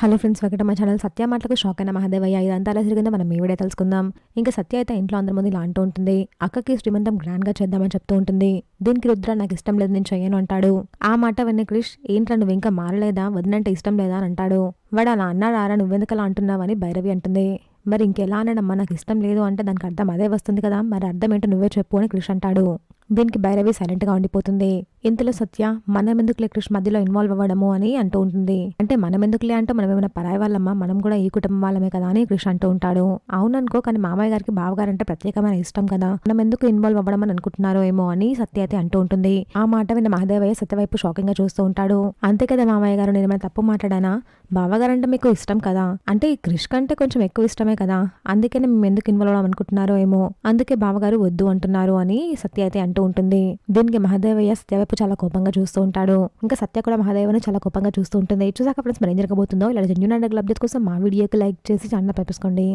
Hello friends, welcome to my channel. Satya మాటలకు shock అయిన మహాదేవయ్య ఇదంతా అలా జరిగిందో మనం ఈ వీడియో తెలుసుకుందాం. ఇంకా సత్య అయితే ఇంట్లో అందరి ముందు ఇలా అంటూ ఉంటుంది. అక్కకి శ్రీమంతం గ్రాండ్ గా చేద్దామని చెప్తూ ఉంటుంది. దీనికి రుద్ర నాకు ఇష్టం లేదు, నేను చెయ్యను అంటాడు. ఆ మాట విన్న క్రిష్, ఏంట్రా నువ్వు ఇంకా మారలేదా, వదినంటే ఇష్టం లేదా అని అంటాడు. వాడు అలా అన్నాడారా, నువ్వెందుకలా అంటున్నావని భైరవి అంటుంది. మరి ఇంకెలా అనడమ్మా, నాకు ఇష్టం లేదు అంటే దానికి అర్థం అదే వస్తుంది కదా, మరి అర్థం ఏంటో నువ్వే చెప్పు అని క్రిష్ అంటాడు. దీనికి భైరవి సైలెంట్ గా ఉండిపోతుంది. ఇంతలో సత్య మనం ఎందుకులే క్రిష్ మధ్యలో ఇన్వాల్వ్ అవ్వడము అని అంటూ ఉంటుంది. అంటే మనం ఎందుకులే అంటే మనం ఏమైనా పరాయి వాళ్ళమ్మా, మనం కూడా ఈ కుటుంబం వాళ్ళమే కదా అని క్రిష్ అంటూ ఉంటాడు. అవుననుకో, కానీ మామయ్య గారికి బావగారు అంటే ప్రత్యేకమైన ఇష్టం కదా, మనం ఎందుకు ఇన్వాల్వ్ అవ్వడం అని అనుకుంటున్నారో ఏమో అని సత్య అయితే అంటూ ఉంటుంది. ఆ మాట విన్న మహాదేవయ్య సత్య వైపు షాకింగ్ గా చూస్తూ ఉంటాడు. అంతే కదా మామయ్య గారు, నేను ఏమైనా తప్పు మాట్లాడానా? బావగారు అంటే మీకు ఇష్టం కదా, అంటే ఈ క్రిష్ కంటే కొంచెం ఎక్కువ ఇష్టమే కదా, అందుకనే మేము ఎందుకు ఇన్వాల్వ్ అవ్వడం అనుకుంటున్నారో ఏమో, అందుకే బావగారు వద్దు అంటున్నారు అని సత్య అయితే అంటూ ఉంటుంది. దీనికి మహాదేవయ్య సత్య వైపు చాలా కోపంగా చూస్తూ ఉంటాడు. ఇంకా సత్య కూడా మహాదేవని చాలా కోపంగా చూస్తూ ఉంటుంది. చూసాక ఫ్రెండ్స్ మరి ఏం జరగబోతుందో, ఇలా జెన్యూన్ అండ్ అప్డేట్స్ కోసం మా వీడియోకి లైక్ చేసి ఛానల్ పైపేసుకోండి.